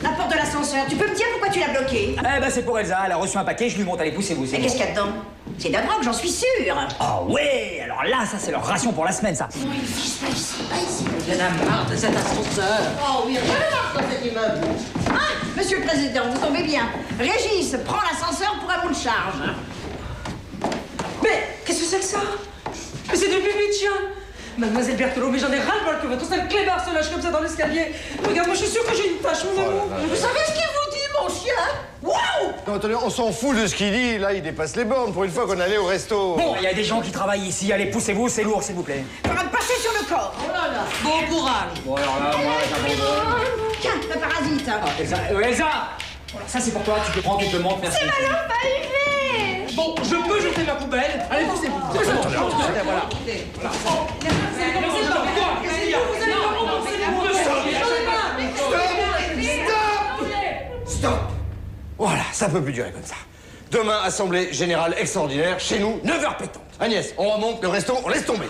La porte de l'ascenseur, tu peux me dire pourquoi tu l'as bloquée? Eh ben c'est pour Elsa, elle a reçu un paquet, je lui monte, allez poussez-vous. Mais qu'est-ce qu'il y a dedans? C'est de la drogue, j'en suis sûre. Ah ouais, alors là, ça c'est leur ration pour la semaine, ça. Non, ils visent pas ici, pas ici. Il y en a marre de cet ascenseur. Oh oui, il y en a marre dans cet immeuble. Ah, monsieur le président, vous tombez bien. Régis, prends l'ascenseur pour un bout de charge. Mais qu'est-ce que c'est que ça? Mais c'est du pipi de chien. Mademoiselle Berthelot, mais j'en ai ras-le-bol que votre sale clébard se lâche comme ça dans l'escalier. Regarde, moi je suis sûre que j'ai une tache, mon amour. Vous savez ce qu'il vous dit, mon chien? Waouh! Non, attendez, on s'en fout de ce qu'il dit. Là, il dépasse les bornes pour une fois qu'on allait au resto. Bon, il y a des gens qui travaillent ici, allez poussez-vous, c'est lourd, s'il vous plaît. Ça va te passer sur le corps. Oh là là. Bon courage. Bon alors là, moi, j'abandonne. Tiens, le parasite. Ah, Elsa, Elsa voilà, ça c'est pour toi, tu peux prendre, tu te montres, merci. C'est ma lampe allumée. Bon, je peux jeter ma poubelle. Allez, poussez-vous. Voilà. Stop! Voilà, ça peut plus durer comme ça. Demain, assemblée générale extraordinaire, chez nous, 9h pétantes. Agnès, on remonte, le resto, on laisse tomber.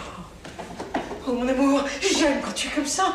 Oh mon amour, j'aime quand tu es comme ça.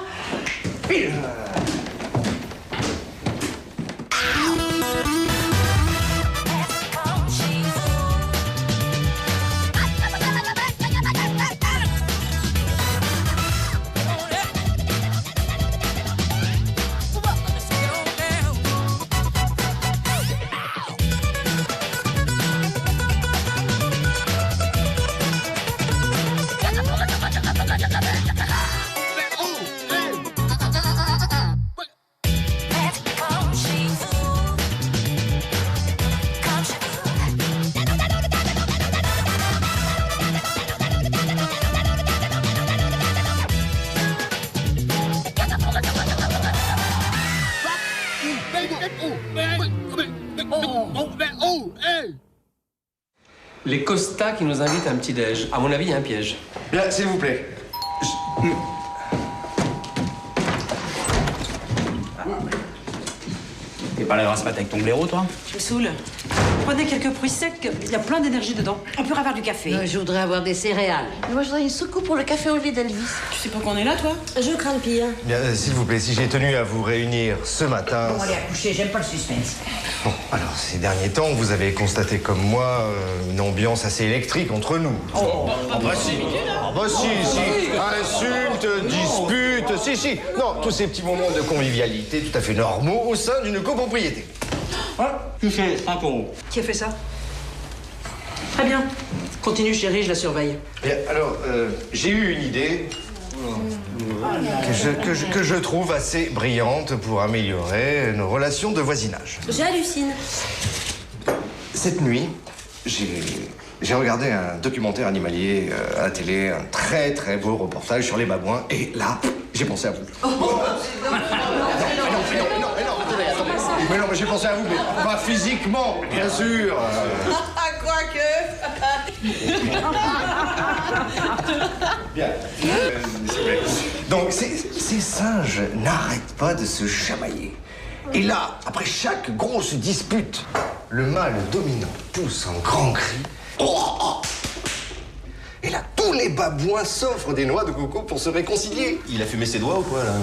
Les Costa qui nous invitent à un petit-déj. À mon avis, il y a un piège. Bien, s'il vous plaît. T'es pas là grâce matin avec ton blaireau, toi? Je me saoule. Prenez quelques fruits secs, il y a plein d'énergie dedans. On peut avoir du café. Je voudrais avoir des céréales. Moi, je voudrais une soucoupe pour le café au lait d'Elvis. Tu sais pas qu'on est là, toi? Je crains le pire. Bien, s'il vous plaît, si j'ai tenu à vous réunir ce matin... Bon, allez, accoucher, j'aime pas le suspense. Bon, alors, ces derniers temps, vous avez constaté comme moi une ambiance assez électrique entre nous. Ah bah si, insultes, disputes, si. Non, tous ces petits moments de convivialité tout à fait normaux au sein d'une copropriété. Tu fais 5 €. Qui a fait ça? Très bien. Continue, chérie, je la surveille. Bien, alors, j'ai eu une idée que je trouve assez brillante pour améliorer nos relations de voisinage. J'hallucine. Cette nuit, j'ai regardé un documentaire animalier à la télé, un très très beau reportage sur les babouins, et là, j'ai pensé à vous. Mais non, mais j'ai pensé à vous, mais pas physiquement, bien sûr. Bien. S'il vous plaît. Donc, ces singes n'arrêtent pas de se chamailler. Et là, après chaque grosse dispute, le mâle dominant pousse un grand cri. Et là, tous les babouins s'offrent des noix de coco pour se réconcilier. Il a fumé ses doigts ou quoi, là?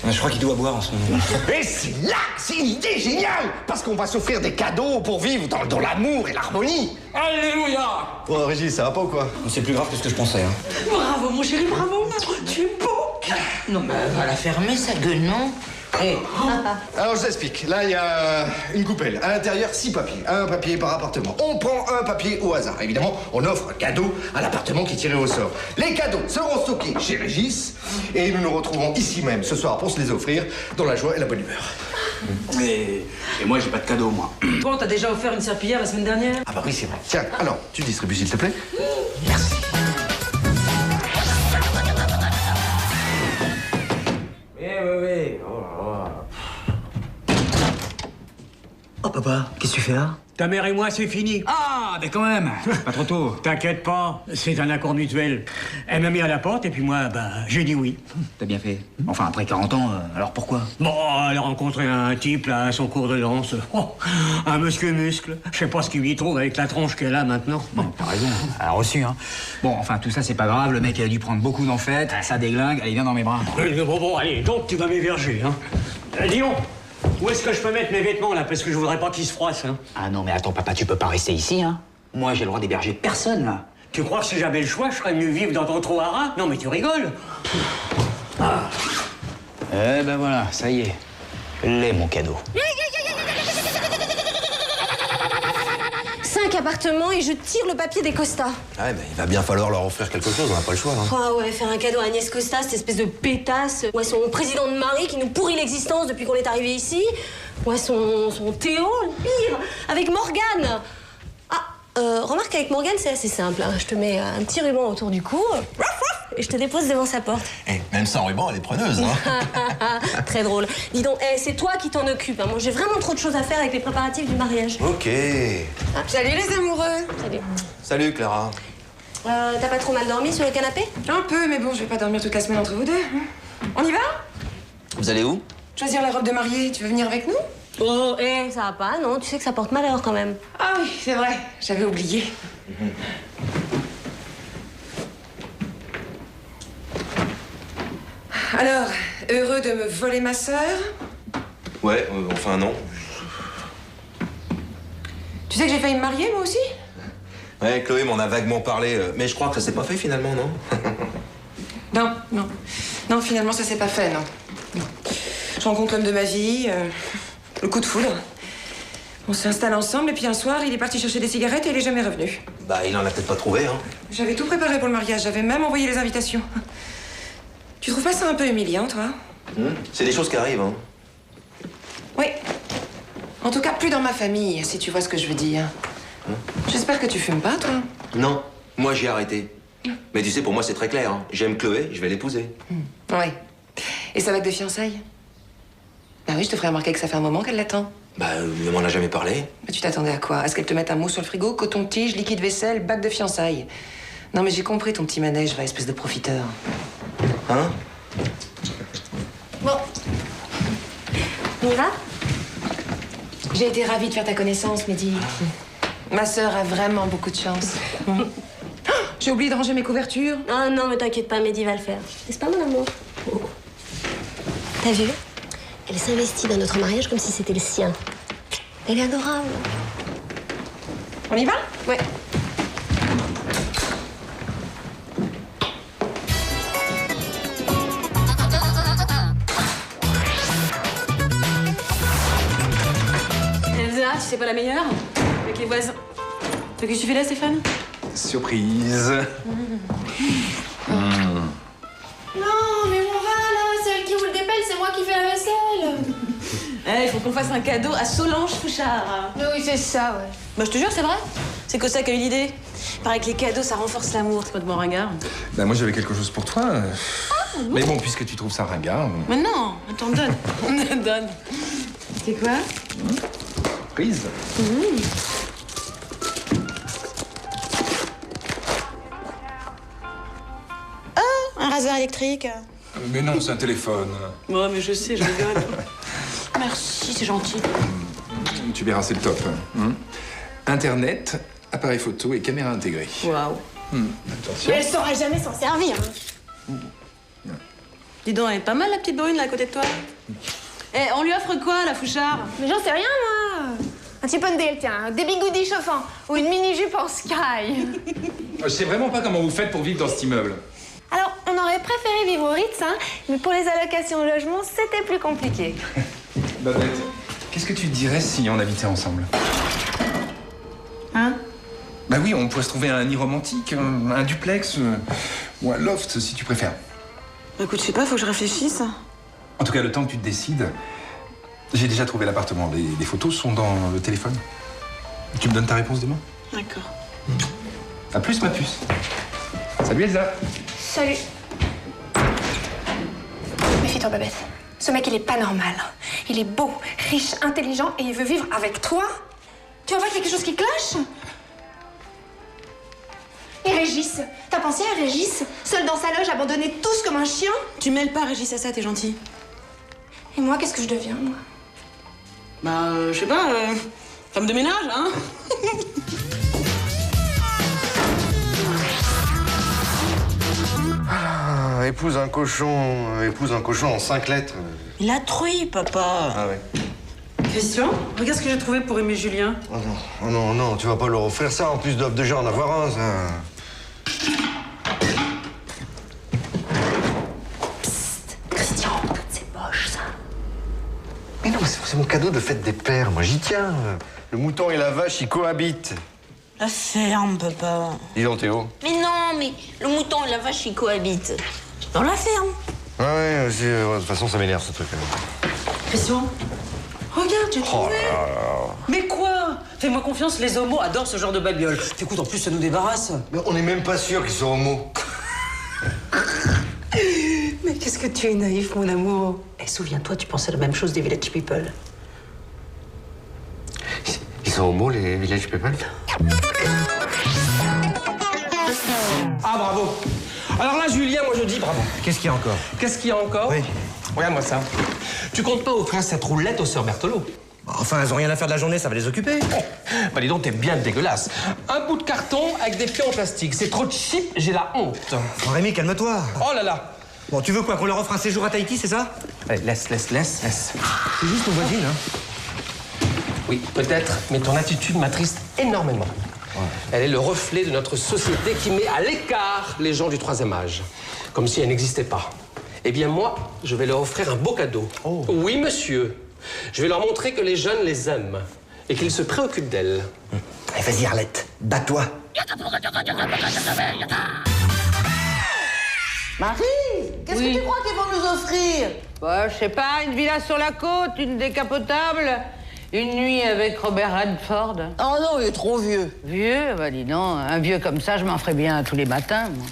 Je crois qu'il doit boire en ce moment. Et c'est là, c'est une idée géniale, parce qu'on va s'offrir des cadeaux pour vivre dans l'amour et l'harmonie. Alléluia! Oh, Régis, ça va pas ou quoi? C'est plus grave que ce que je pensais, hein. Bravo, mon chéri, bravo. Tu es beau. Non, mais elle va la fermer, sa gueule, non? Alors, je vous explique. Là, il y a une coupelle. À l'intérieur, 6 papiers. Un papier par appartement. On prend un papier au hasard. Évidemment, on offre un cadeau à l'appartement qui est tiré au sort. Les cadeaux seront stockés chez Régis et nous nous retrouvons ici même ce soir pour se les offrir dans la joie et la bonne humeur. Et moi, j'ai pas de cadeau, moi. Toi, on t'a déjà offert une serpillière la semaine dernière? Ah bah oui, c'est vrai. Tiens, alors, tu distribues s'il te plaît. Merci. Oui. Oh, papa, qu'est-ce que tu fais là? Ta mère et moi, c'est fini. Ah, Ah, ben quand même, pas trop tôt. T'inquiète pas, c'est un accord mutuel. Elle m'a mis à la porte et puis moi, bah, j'ai dit oui. T'as bien fait. Enfin, après 40 ans, alors pourquoi? Bon, elle a rencontré un type, là, à son cours de danse. Oh, un monsieur muscle. Je sais pas ce qu'il lui trouve avec la tronche qu'elle a maintenant. Bon, t'as raison, elle a reçu, hein. Bon, enfin, tout ça, c'est pas grave. Le mec, il a dû prendre beaucoup d'enfêtes. Ça déglingue. Allez, viens dans mes bras. Bon, allez, donc tu vas m'héberger, hein. Léon, où est-ce que je peux mettre mes vêtements, là? Parce que je voudrais pas qu'ils se froissent, hein. Ah non, mais attends, papa, tu peux pas rester ici, hein. Moi, j'ai le droit d'héberger personne, là. Tu crois que si j'avais le choix, je serais venu vivre dans ton trou à rats? Non, mais tu rigoles. Ah. Eh ben voilà, ça y est. Je l'ai, mon cadeau. 5 appartements et je tire le papier des Costa. Ah ouais, mais il va bien falloir leur offrir quelque chose, on n'a pas le choix. Hein. Ah ouais, faire un cadeau à Agnès Costa, cette espèce de pétasse. Ou à son président de mari qui nous pourrit l'existence depuis qu'on est arrivé ici. Ou à son Théo, le pire, avec Morgane. Remarque, avec Morgane, c'est assez simple. Hein. Je te mets un petit ruban autour du cou et je te dépose devant sa porte. Eh, même sans ruban, elle est preneuse, hein. Très drôle. Dis donc, c'est toi qui t'en occupes. Hein. Moi, j'ai vraiment trop de choses à faire avec les préparatifs du mariage. Ok. Salut les amoureux. Salut. Salut, Clara. T'as pas trop mal dormi sur le canapé? Un peu, mais bon, je vais pas dormir toute la semaine entre vous deux. Hein. On y va? Vous allez où? Choisir la robe de mariée. Tu veux venir avec nous? Oh, ça va pas, non? Tu sais que ça porte malheur quand même. Ah oui, c'est vrai. J'avais oublié. Alors, heureux de me voler ma sœur? Ouais, enfin non. Tu sais que j'ai failli me marier, moi aussi? Ouais, Chloé m'en a vaguement parlé, mais je crois que ça s'est pas fait finalement, non? Non, finalement, ça s'est pas fait, non. Je rencontre l'homme de ma vie, le coup de foudre. On s'installe ensemble et puis un soir, il est parti chercher des cigarettes et il est jamais revenu. Bah, il en a peut-être pas trouvé, hein. J'avais tout préparé pour le mariage, j'avais même envoyé les invitations. Tu trouves pas ça un peu humiliant, toi? C'est des choses qui arrivent, hein. Oui. En tout cas, plus dans ma famille, si tu vois ce que je veux dire. J'espère que tu fumes pas, toi? Non, moi j'ai arrêté. Mais tu sais, pour moi c'est très clair, hein. J'aime Chloé, je vais l'épouser. Oui. Et sa bague de fiançailles? Bah oui, je te ferai remarquer que ça fait un moment qu'elle l'attend. Bah, elle m'en a jamais parlé. Mais tu t'attendais à quoi? À ce qu'elle te mette un mot sur le frigo, coton-tige, liquide vaisselle, bague de fiançailles? Non, mais j'ai compris ton petit manège, va, espèce de profiteur. Hein? Bon. On y va? J'ai été ravie de faire ta connaissance, Mehdi. Ma sœur a vraiment beaucoup de chance. J'ai oublié de ranger mes couvertures. Ah non, mais t'inquiète pas, Mehdi va le faire. N'est-ce pas, mon amour? T'as vu? Elle s'investit dans notre mariage comme si c'était le sien. Elle est adorable. On y va? Ouais. Elsa, tu sais pas la meilleure? Avec les voisins. Qu'est-ce que tu fais là, Stéphane? Surprise. Non, mais on va là, celle qui roule des pelles, c'est moi qui fais la vaisselle. Il faut qu'on fasse un cadeau à Solange Fouchard. Oui, c'est ça, ouais. Bah, je te jure, c'est vrai. C'est Costa qui a eu l'idée. Il paraît que les cadeaux, ça renforce l'amour. C'est pas de bon ringard. Bah moi j'avais quelque chose pour toi. Mais bon, puisque tu trouves ça ringard. Mais non, attends, donne. Donne. C'est quoi? Prise. Oh, un rasoir électrique. Mais non, c'est un téléphone. Ouais, mais je sais, je rigole. Merci, c'est gentil. Tu verras, c'est le top. Internet, appareil photo et caméra intégrée. Waouh. Attention. Mais elle saura jamais s'en servir. Dis donc, elle est pas mal la petite brune là à côté de toi. On lui offre quoi, la Fouchard? Mais j'en sais rien, moi. Un petit pondale, tiens, des bigoudis chauffants ou une mini-jupe en sky. Je sais vraiment pas comment vous faites pour vivre dans cet immeuble. Alors, on aurait préféré vivre au Ritz, hein, mais pour les allocations au logement, c'était plus compliqué. Babette, qu'est-ce que tu dirais si on habitait ensemble? Hein? Bah oui, on pourrait se trouver un nid romantique, un duplex ou un loft, si tu préfères. Écoute, je sais pas, faut que je réfléchisse. En tout cas, le temps que tu te décides, j'ai déjà trouvé l'appartement. Les photos sont dans le téléphone. Tu me donnes ta réponse demain? D'accord. À plus, ma puce. Salut, Elsa. Salut. Méfie-toi, Babette. Ce mec, il est pas normal. Il est beau, riche, intelligent et il veut vivre avec toi. Tu vois pas quelque chose qui cloche? Régis. T'as pensé à Régis? Seul dans sa loge, abandonné tous comme un chien? Tu mêles pas Régis à ça, t'es gentil. Et moi, qu'est-ce que je deviens, moi? Bah, je sais pas, femme de ménage, hein. Épouse un cochon en 5 lettres. La truie, papa. Ah ouais. Christian, regarde ce que j'ai trouvé pour aimer Julien. Oh non, oh non, non, tu vas pas leur offrir ça. En plus, doivent déjà en avoir un, ça. Psst, Christian, c'est moche, ça. Mais non, c'est mon cadeau de fête des pères. Moi, j'y tiens. Le mouton et la vache, ils cohabitent. La ferme, papa. Dis donc, Théo. Mais non, mais le mouton et la vache, ils cohabitent. Dans la ferme. Ah ouais, aussi, de toute façon, ça m'énerve, ce truc. Christian, regarde, j'ai trouvé. Oh là là. Mais quoi? Fais-moi confiance, les homos adorent ce genre de babiole. Écoute, en plus, ça nous débarrasse. Mais on n'est même pas sûr qu'ils sont homo. Mais qu'est-ce que tu es naïf, mon amour. Et souviens-toi, tu pensais la même chose des Village People. Ils sont homo, les Village People? Ah, bravo. Alors là, Julien, moi je dis bravo. Qu'est-ce qu'il y a encore? Qu'est-ce qu'il y a encore? Oui. Regarde-moi ça. Tu comptes pas offrir cette roulette aux sœurs Berthelot? Enfin, elles ont rien à faire de la journée, ça va les occuper. Bah dis donc, t'es bien dégueulasse. Un bout de carton avec des pieds en plastique. C'est trop cheap, j'ai la honte. Bon, Rémi, calme-toi. Oh là là. Bon, tu veux quoi, qu'on leur offre un séjour à Tahiti, c'est ça? Allez, laisse. C'est juste nos voisines, hein. Oui, peut-être, mais ton attitude m'attriste énormément. Ouais. Elle est le reflet de notre société qui met à l'écart les gens du troisième âge. Comme si elles n'existaient pas. Eh bien, moi, je vais leur offrir un beau cadeau. Oh. Oui, monsieur. Je vais leur montrer que les jeunes les aiment et qu'ils se préoccupent d'elles. Allez, vas-y, Arlette, bats-toi. Marie, qu'est-ce que tu crois qu'ils vont nous offrir? Bah, je sais pas, une villa sur la côte, une décapotable, une nuit avec Robert Redford. Oh non, il est trop vieux. Vieux? Bah dis donc, un vieux comme ça, je m'en ferais bien tous les matins, moi.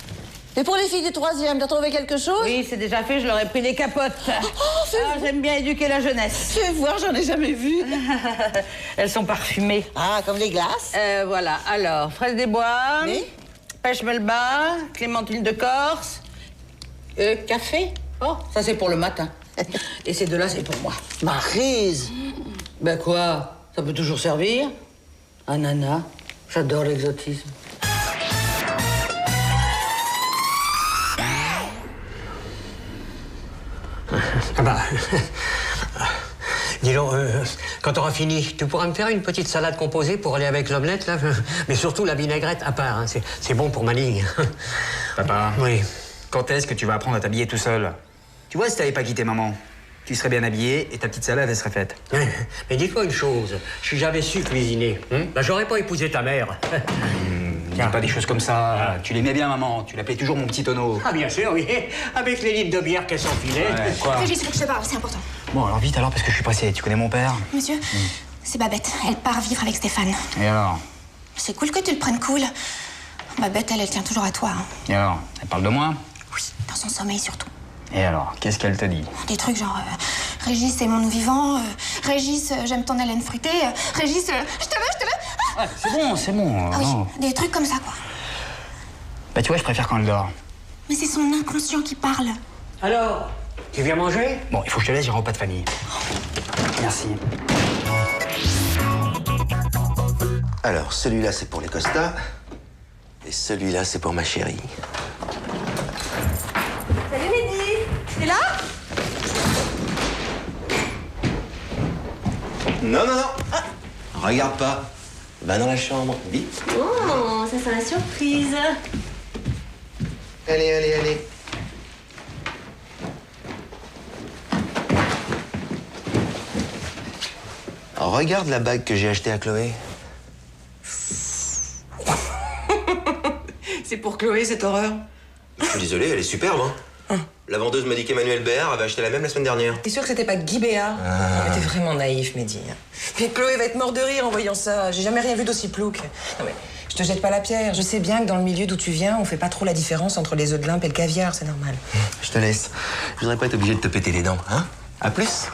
Et pour les filles du troisième, t'as trouvé quelque chose? Oui, c'est déjà fait, je leur ai pris des capotes. J'aime bien éduquer la jeunesse. Fais voir, j'en ai jamais vu. Elles sont parfumées. Ah, comme les glaces? Voilà, alors, fraise des bois, oui. Pêche melba, clémentine de Corse, café. Oh, ça c'est pour le matin. Et ces deux-là, c'est pour moi. Maryse. Ben quoi? Ça peut toujours servir. Ananas, j'adore l'exotisme. Ah bah... Dis donc, quand t'auras fini, tu pourras me faire une petite salade composée pour aller avec l'omelette, là? Mais surtout la vinaigrette à part, hein. C'est bon pour ma ligne. Papa. Oui. Quand est-ce que tu vas apprendre à t'habiller tout seul? Tu vois, si t'avais pas quitté maman, tu serais bien habillé et ta petite salade, elle serait faite. Mais dis-toi une chose, si j'avais su cuisiner, bah, j'aurais pas épousé ta mère. Dis pas des choses comme ça. Tu l'aimais bien, maman. Tu l'appelais toujours mon petit tonneau. Ah, bien sûr, oui. Avec les litres de bière qu'elle s'enfilait. Ouais, quoi? Régis, il faut que je te parle, c'est important. Bon, alors vite alors, parce que je suis pressé. Tu connais mon père? Monsieur, c'est Babette. Elle part vivre avec Stéphane. Et alors? C'est cool que tu le prennes cool. Babette, elle tient toujours à toi. Hein. Et alors? Elle parle de moi? Oui, dans son sommeil surtout. Et alors? Qu'est-ce qu'elle te dit? Des trucs genre Régis, c'est mon nous vivant. Régis, j'aime ton haleine fruitée. Régis, je te veux. Ah, c'est bon. Ah oui, des trucs comme ça, quoi. Bah, tu vois, je préfère quand elle dort. Mais c'est son inconscient qui parle. Alors, tu viens manger? Bon, il faut que je te laisse, j'ai un repas de famille. Merci. Alors, celui-là, c'est pour les Costa. Et celui-là, c'est pour ma chérie. Salut Mehdi, t'es là? Non. Ah, regarde pas. Va dans la chambre, vite. Oh, ça sent la surprise. Allez. Alors, regarde la bague que j'ai achetée à Chloé. C'est pour Chloé, cette horreur. Je suis désolé, elle est superbe, hein. La vendeuse m'a dit qu'Emmanuel Béard avait acheté la même la semaine dernière. T'es sûr que c'était pas Guy Béard? T'es vraiment naïf, Mehdi. Mais Chloé va être morte de rire en voyant ça. J'ai jamais rien vu d'aussi plouc. Non mais, je te jette pas la pierre. Je sais bien que dans le milieu d'où tu viens, on fait pas trop la différence entre les œufs de limpe et le caviar, c'est normal. Je te laisse. Je voudrais pas être obligé de te péter les dents, hein. À plus.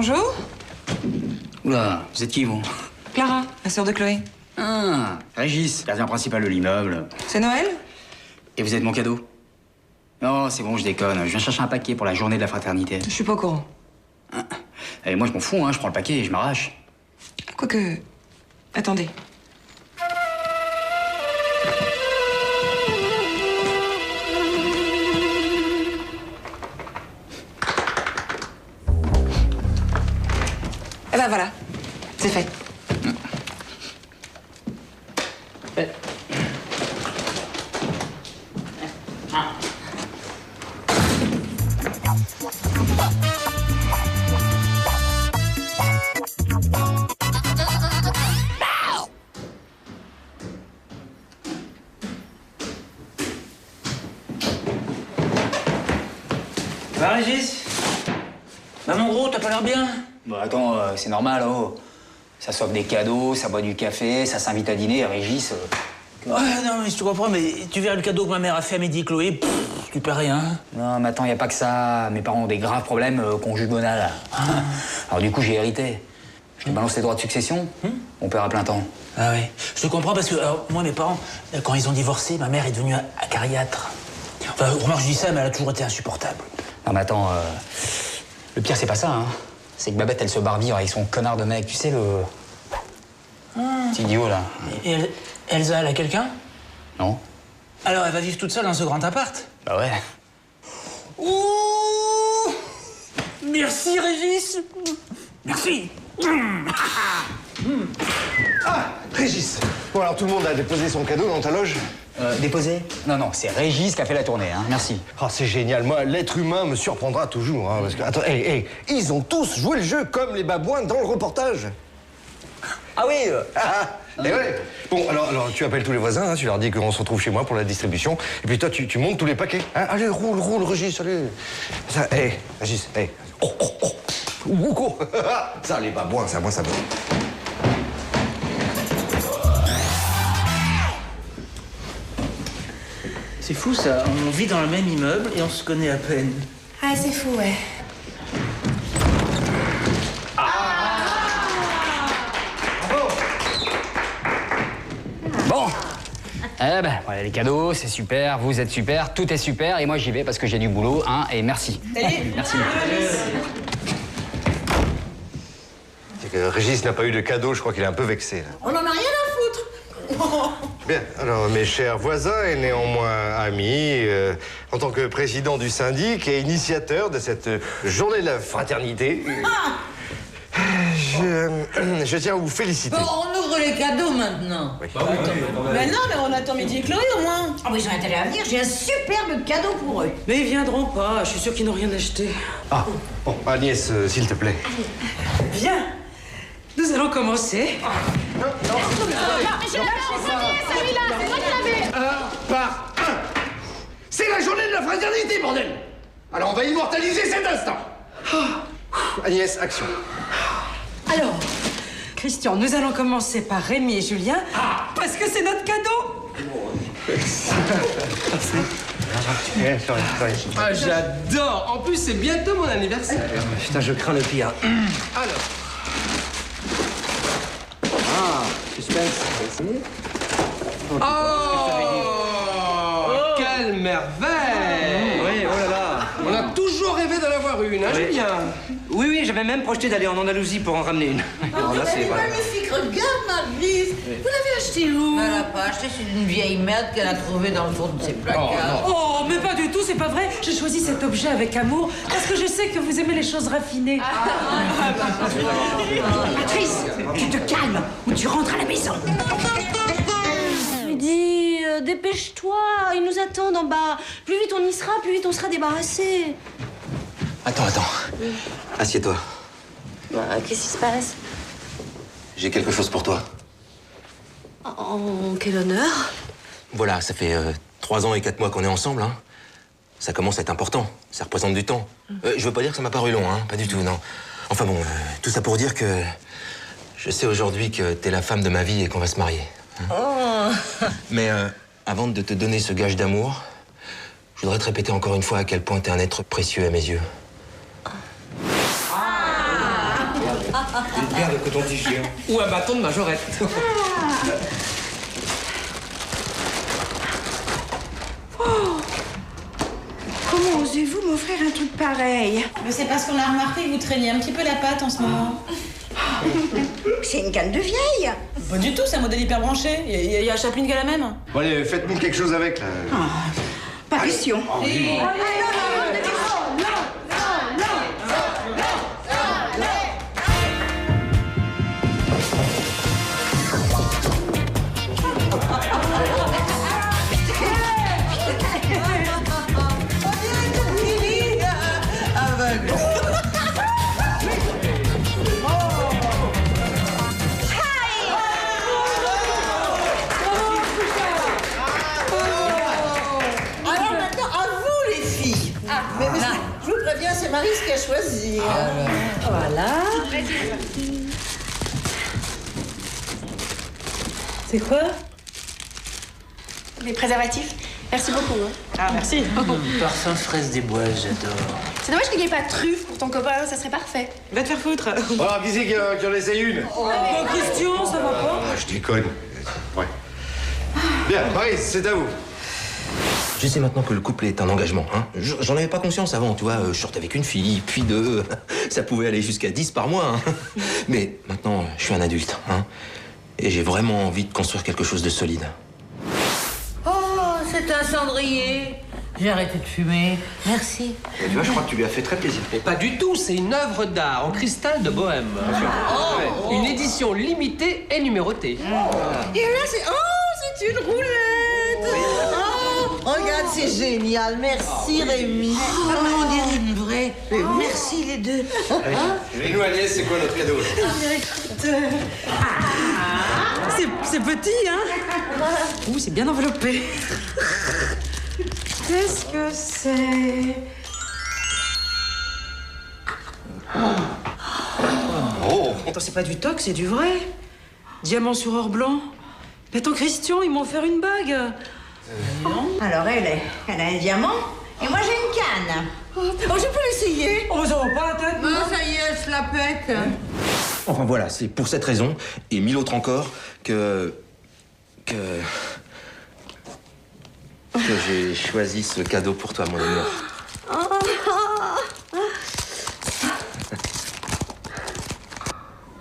Bonjour. Oula, vous êtes qui, vous? Clara, la sœur de Chloé. Ah, Régis, gardien principal de l'immeuble. C'est Noël? Et vous êtes mon cadeau? Non, c'est bon, je déconne. Je viens chercher un paquet pour la journée de la fraternité. Je suis pas au courant. Et moi, je m'en fous, hein. Je prends le paquet et je m'arrache. Quoique... Attendez. Eh ben voilà, c'est fait. Ça va, Régis? Bah, mon gros, t'as pas l'air bien? Bah, attends, c'est normal, oh. Ça s'offre des cadeaux, ça boit du café, ça s'invite à dîner, Régis. Ouais, non, mais je te comprends, mais tu verras le cadeau que ma mère a fait à midi, Chloé, pff, tu perds rien. Non, mais attends, y a pas que ça. Mes parents ont des graves problèmes conjugonaux. Alors, du coup, j'ai hérité. Je te balance les droits de succession, mon père a plein temps. Ah oui, je te comprends parce que, alors, moi, mes parents, quand ils ont divorcé, ma mère est devenue acariâtre. Enfin, remarque, je dis ça, mais elle a toujours été insupportable. Non, mais attends, le pire, c'est pas ça, hein. C'est que Babette, elle se barre vivre avec son connard de mec, tu sais, le... Petit idiot, là. Et Elsa, elle a quelqu'un? Non. Alors, elle va vivre toute seule dans ce grand appart? Bah ouais. Ouh! Merci, Régis! Merci! Ah, Régis. Bon, alors tout le monde a déposé son cadeau dans ta loge? Déposé? Non, non, c'est Régis qui a fait la tournée, hein. Merci. Ah, c'est génial. Moi, l'être humain me surprendra toujours, hein, parce que... Attends, ils ont tous joué le jeu comme les babouins dans le reportage. Ah oui Et ouais. Bon, alors tu appelles tous les voisins, hein, tu leur dis qu'on se retrouve chez moi pour la distribution, et puis toi, tu montes tous les paquets. Hein. Allez, roule, Régis, allez. Ça, Régis, Ouh, ça, les babouins, ça, moi, ça me... C'est fou, ça. On vit dans le même immeuble et on se connaît à peine. Ah, c'est fou, ouais. Bon. Eh ben, voilà les cadeaux, c'est super, vous êtes super, tout est super, et moi j'y vais parce que j'ai du boulot, hein, et merci. Salut. Merci. C'est que Régis n'a pas eu de cadeau, je crois qu'il est un peu vexé, là. On en a rien à foutre. Bien, alors mes chers voisins et néanmoins amis, en tant que président du syndic et initiateur de cette journée de la fraternité, je tiens à vous féliciter. Bon, on ouvre les cadeaux maintenant. Oui. Mais non, mais on attend Midi et Chloé au moins. Ah, mais ils ont intérêt à venir, j'ai un superbe cadeau pour eux. Mais ils viendront pas, je suis sûre qu'ils n'ont rien acheté. Ah, bon, Agnès, s'il te plaît. Viens, nous allons commencer. Un par un. C'est la journée de la fraternité, bordel. Alors on va immortaliser cet instant. Agnès, action. Alors, Christian, nous allons commencer par Rémi et Julien, parce que c'est notre cadeau. Ah, j'adore. En plus, c'est bientôt mon anniversaire. Putain, je crains le pire. Alors. Ah, suspense. Oh, quelle merveille! Oui, oh là là. On a toujours rêvé d'en avoir une, hein, Julien? Oui, j'avais même projeté d'aller en Andalousie pour en ramener une. Oh, là, elle est magnifique, regarde Marie. Vous l'avez acheté où? Elle l'a pas acheté, c'est une vieille merde qu'elle a trouvée dans le fond de ses placards. Oh, mais pas du tout, c'est pas vrai. J'ai choisi cet objet avec amour parce que je sais que vous aimez les choses raffinées. Patrice, tu te calmes ou tu rentres à la maison. Dis, dépêche-toi, ils nous attendent en bas. Plus vite on y sera, plus vite on sera débarrassés. Attends. Assieds-toi. Qu'est-ce qui se passe? J'ai quelque chose pour toi. En quel honneur? Voilà, ça fait 3 ans et 4 mois qu'on est ensemble, hein. Ça commence à être important. Ça représente du temps. Je veux pas dire que ça m'a paru long, hein. Pas du tout, non. Enfin bon, tout ça pour dire que... Je sais aujourd'hui que t'es la femme de ma vie et qu'on va se marier. Hein. Mais avant de te donner ce gage d'amour, je voudrais te répéter encore une fois à quel point t'es un être précieux à mes yeux. Une paire de coton-tige. Ou un bâton de majorette. Comment osez-vous m'offrir un truc pareil? Mais c'est parce qu'on a remarqué que vous traîniez un petit peu la patte en ce moment. C'est une canne de vieille. Pas du tout, c'est un modèle hyper branché. Il y a Chaplin qui a la même. Bon, allez, faites-nous quelque chose avec, là. Pas question. Alors maintenant, à vous les filles. Mais je vous préviens, c'est Maryse qui a choisi. Voilà. C'est quoi? Des préservatifs. Merci beaucoup. Ah, merci. Parfum fraise des bois, j'adore. C'est dommage qu'il n'y ait pas de truffe pour ton copain, ça serait parfait. Va te faire foutre. Alors, qui c'est qui en essaye une? Christian, ça va pas? Je déconne. Ouais. Bien, Maryse, c'est à vous. Je sais maintenant que le couple est un engagement, hein. J'en avais pas conscience avant, tu vois. Je sortais avec une fille, puis deux. Ça pouvait aller jusqu'à 10 par mois, hein. Mais maintenant, je suis un adulte, hein. Et j'ai vraiment envie de construire quelque chose de solide. Oh, c'est un cendrier. J'ai arrêté de fumer. Merci. Et tu vois, je crois que tu lui as fait très plaisir. Mais pas du tout, c'est une œuvre d'art en cristal de Bohème. Une édition limitée et numérotée. Et là, c'est une roulette. Oh, regarde, c'est génial. Merci, Rémi. On dirait une vraie. Merci, les deux. Et nous, Agnès, c'est quoi notre cadeau? C'est petit, hein? Ouh, c'est bien enveloppé. Qu'est-ce que c'est? Oh! Attends, c'est pas du toc, c'est du vrai. Diamant sur or blanc. Mais attends, Christian, ils m'ont offert une bague. Non. Alors elle a un diamant et moi j'ai une canne. Oh, je peux l'essayer. Oh, ça va pas la tête, Non, ça y est, elle se la pète. Enfin voilà, c'est pour cette raison, et mille autres encore, que j'ai choisi ce cadeau pour toi, mon amour.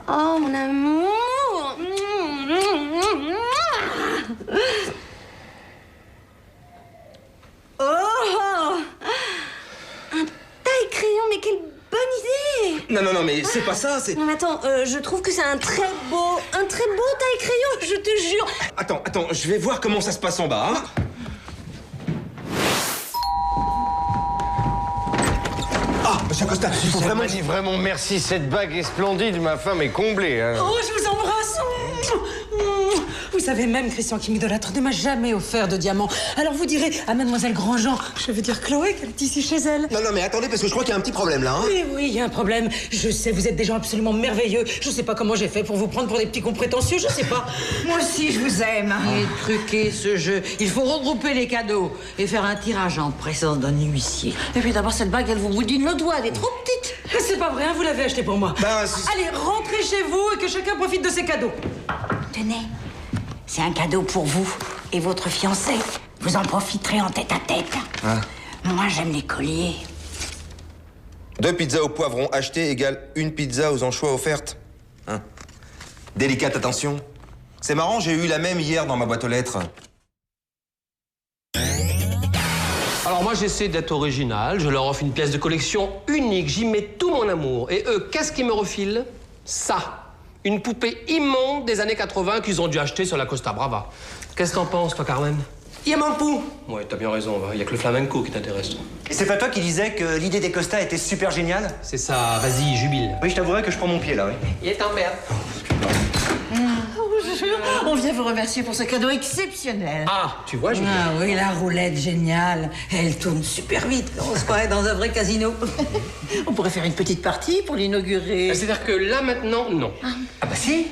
Oh, mon amour. Oh, un taille-crayon, mais quelle bonne idée. Non, mais c'est pas ça, c'est... Non, mais attends, je trouve que c'est un très beau taille-crayon, je te jure. Attends, je vais voir comment ça se passe en bas, hein. Ah, monsieur Costa, il faut vraiment... Vraiment, merci. Cette bague est splendide. Ma femme est comblée, hein. Oh, je vous embrasse. Vous savez même, Christian, qui m'idolâtre, ne m'a jamais offert de diamant. Alors vous direz à mademoiselle Grandjean, je veux dire Chloé, qu'elle est ici chez elle. Non, mais attendez, parce que je crois qu'il y a un petit problème, là, hein. Oui, il y a un problème. Je sais, vous êtes des gens absolument merveilleux. Je sais pas comment j'ai fait pour vous prendre pour des petits cons prétentieux, je sais pas. Moi aussi je vous aime. Il est truqué, ce jeu. Il faut regrouper les cadeaux et faire un tirage en présence d'un huissier. Et puis d'abord, cette bague, elle vous boudine le doigt. Elle est trop petite. C'est pas vrai, hein, vous l'avez acheté pour moi. Allez, rentrez chez vous et que chacun profite de ses cadeaux. Tenez, c'est un cadeau pour vous et votre fiancé. Vous en profiterez en tête à tête. Ah. Moi j'aime les colliers. 2 pizzas au poivron achetées égale 1 pizza aux anchois offertes. Hein? Délicate attention. C'est marrant, j'ai eu la même hier dans ma boîte aux lettres. Alors moi, j'essaie d'être original. Je leur offre une pièce de collection unique. J'y mets tout mon amour. Et eux, qu'est-ce qu'ils me refilent? Ça. Une poupée immonde des années 80 qu'ils ont dû acheter sur la Costa Brava. Qu'est-ce que t'en penses, toi, Carmen? Yamampou. Ouais, t'as bien raison. Il y a que le flamenco qui t'intéresse. Et c'est pas toi qui disais que l'idée des Costa était super géniale? C'est ça. Vas-y, jubile. Oui, je t'avouerai que je prends mon pied, là, oui. Il est en merde. On vient vous remercier pour ce cadeau exceptionnel. Ah, tu vois, Julie. Ah oui, la roulette, géniale. Elle tourne super vite. On se croirait dans un vrai casino. On pourrait faire une petite partie pour l'inaugurer. C'est-à-dire que là, maintenant, non. Ah bah si.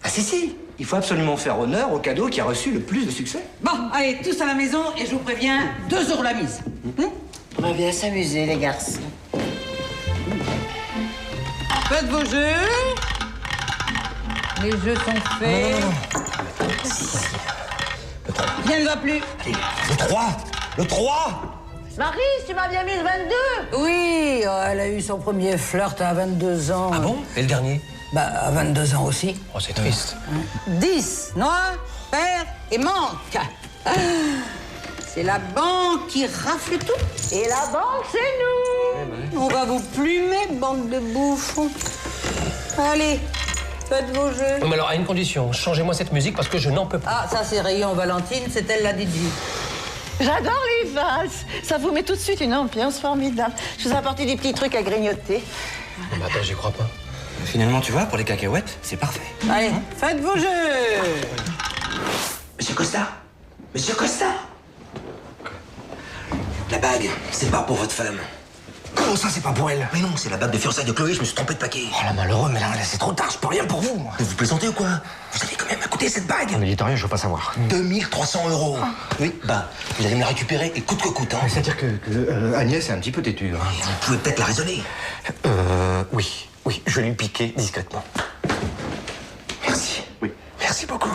Ah si. Il faut absolument faire honneur au cadeau qui a reçu le plus de succès. Bon, allez, tous à la maison et je vous préviens, 2 € la mise. On va bien s'amuser, les garçons. Faites vos jeux. Les jeux sont faits. Rien ne va plus. Allez, le 3. Le 3. Marie, tu m'as bien mis le 22. Oui, elle a eu son premier flirt à 22 ans. Ah bon? Et le dernier? Bah, à 22 ans aussi. Oh, c'est triste. 10, noir, perd et manque. C'est la banque qui rafle tout. Et la banque, c'est nous. On va vous plumer, bande de bouffons. Allez, faites vos jeux. Non, mais alors, à une condition, changez-moi cette musique parce que je n'en peux pas. Ah, ça c'est Rayon Valentine, c'est elle la DJ. J'adore les valses. Ça vous met tout de suite une ambiance formidable. Je vous ai apporté des petits trucs à grignoter. Non, mais attends, j'y crois pas. Finalement, tu vois, pour les cacahuètes, c'est parfait. Allez, faites vos jeux. Monsieur Costa. Monsieur Costa. La bague, c'est pas pour votre femme. Comment ça, c'est pas pour elle? Mais non, c'est la bague de fiançailles de Chloé, je me suis trompé de paquet. Oh, la malheureux, mais là, c'est trop tard, je peux rien pour vous, moi. Vous plaisantez ou quoi? Vous savez combien m'a coûté cette bague? Non, mais dites rien, je veux pas savoir. 2300 €. Oui, bah, vous allez me la récupérer et coûte que coûte, hein. C'est-à-dire que Agnès est un petit peu têtue. Hein. Vous pouvez peut-être la raisonner. Oui, je vais lui piquer discrètement. Merci. Oui. Merci beaucoup.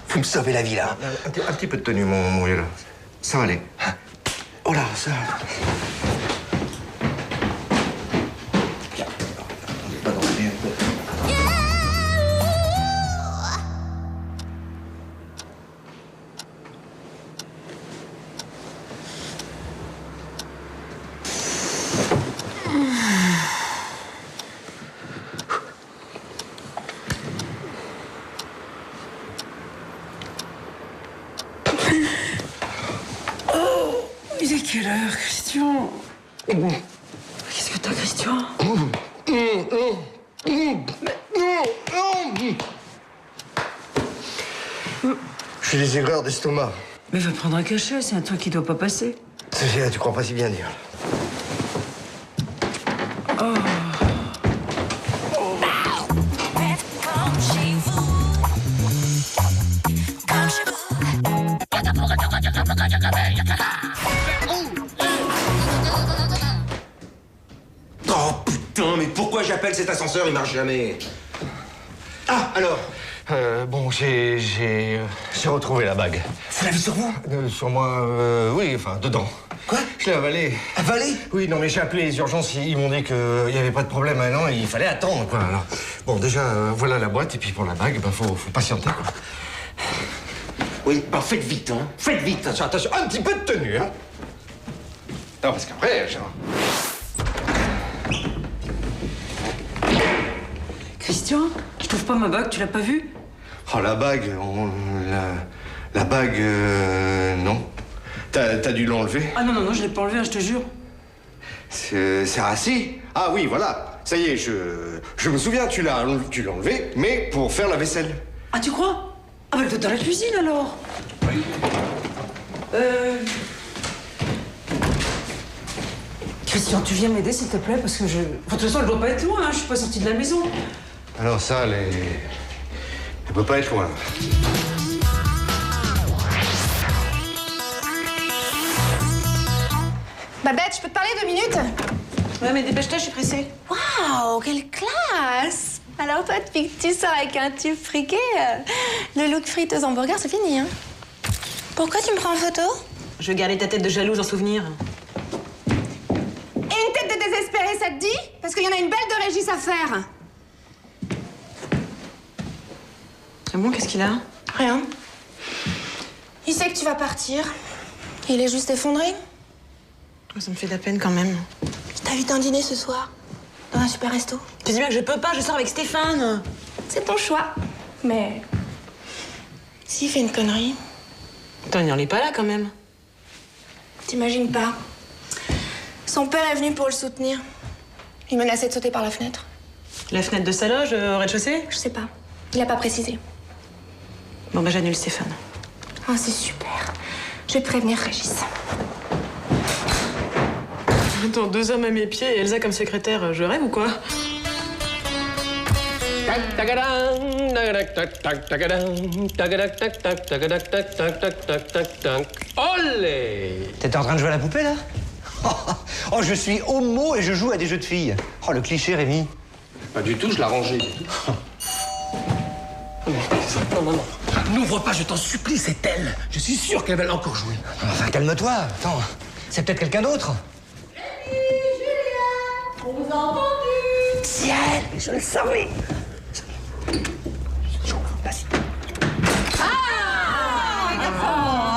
Vous me sauvez la vie, là. Un petit peu de tenue, mon vieux, là. Ça va aller. Oh là, ça... Il est quelle heure, Christian? Qu'est-ce que t'as, Christian? J'ai des aigreurs d'estomac. Mais va prendre un cachet, c'est un truc qui doit pas passer. Tu crois pas si bien dire. Oh. Oh putain, mais pourquoi j'appelle cet ascenseur? Il marche jamais. Ah, alors Bon, j'ai retrouvé la bague. vous l'avez sur vous? Sur moi, oui, enfin, dedans. Quoi? Je l'ai avalé. Avalé? Oui, non, mais j'ai appelé les urgences, ils m'ont dit qu'il n'y avait pas de problème maintenant, il fallait attendre, quoi. Alors, bon, déjà, voilà la boîte, et puis pour la bague, ben, faut patienter, quoi. Oui, bah faites vite, hein. Faites vite. Attention, un petit peu de tenue, hein. Non, parce qu'après, Christian, je trouve pas ma bague, tu l'as pas vue? Oh, la bague, la bague, non. T'as dû l'enlever? Ah non, je l'ai pas enlevée, je te jure. C'est si. Ah oui, voilà. Ça y est, je me souviens, tu l'as enlevé, mais pour faire la vaisselle. Ah, tu crois? Ah, bah elle doit être dans la cuisine, alors. Oui. Christian, tu viens m'aider, s'il te plaît, parce que je... Enfin, de toute façon, elle doit pas être loin, hein, je suis pas sortie de la maison. Alors ça, elle peut pas être loin. Babette, je peux te parler 2 minutes? Ouais, mais dépêche-toi, je suis pressée. Waouh, quelle classe! Alors toi, depuis que tu sors avec un type friqué, le look friteuse hamburger, c'est fini, hein? Pourquoi tu me prends en photo? Je vais garder ta tête de jalouse en souvenir. Et une tête de désespéré, ça te dit? Parce qu'il y en a une belle de Régis à faire. Ah bon, qu'est-ce qu'il a? Rien. Il sait que tu vas partir. Il est juste effondré. Ça me fait de la peine quand même. Je t'invite à un dîner ce soir. Dans un super resto. Tu dis bien que je peux pas, je sors avec Stéphane. C'est ton choix. Mais... s'il fait une connerie... Attends, il n'en est pas là quand même. T'imagines pas. Son père est venu pour le soutenir. Il menaçait de sauter par la fenêtre. La fenêtre de sa loge, au rez-de-chaussée? Je sais pas. Il a pas précisé. Bon, bah j'annule Stéphane. Oh, c'est super. Je vais te prévenir, Régis. Attends, 2 hommes à mes pieds et Elsa comme secrétaire, je rêve ou quoi? Olé! T'étais en train de jouer à la poupée, là? Oh, je suis homo et je joue à des jeux de filles. Oh, le cliché, Rémi. Pas du tout, je l'ai arrangé. Non. N'ouvre pas, je t'en supplie, c'est elle. Je suis sûr qu'elle va encore jouer. Enfin, calme-toi. Attends, c'est peut-être quelqu'un d'autre. Julien, on vous a entendu. Tiens, je le savais.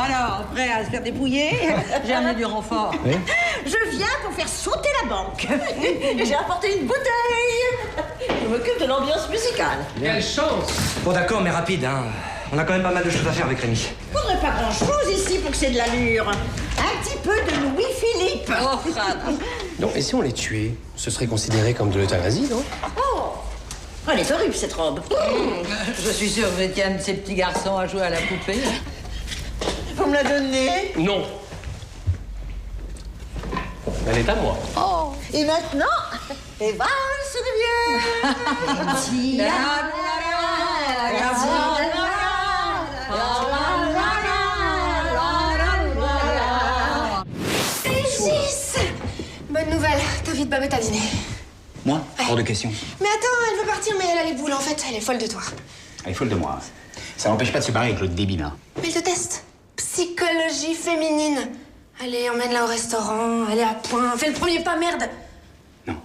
Alors, prêt à se faire dépouiller? J'ai amené du renfort. Oui. Je viens pour faire sauter la banque. Et j'ai apporté une bouteille. Je m'occupe de l'ambiance musicale. Quelle chance! Bon, d'accord, mais rapide, hein. On a quand même pas mal de choses à faire avec Rémi. Faudrait pas grand-chose ici pour que c'est de l'allure. Un petit peu de Louis-Philippe. Oh, crade. Non, et si on les tuait, ce serait considéré comme de l'euthanasie, non? Oh, elle est horrible, cette robe. Je suis sûre que vous étiez un de ces petits garçons à jouer à la poupée. Vous me la donnez? Non. Elle est à moi. Oh. Et maintenant, les valses de vieux. Régis! Bonne nouvelle, t'as vite Babette à dîner. Moi? Hors de question. Mais attends, elle veut partir, mais elle a les boules. En fait, elle est folle de toi. Elle est folle de moi. Ça n'empêche pas de se barrer avec l'autre débile, hein. Mais elle te teste. Psychologie féminine. Allez, emmène-la au restaurant, elle est à point. Fais le premier pas, merde. Non.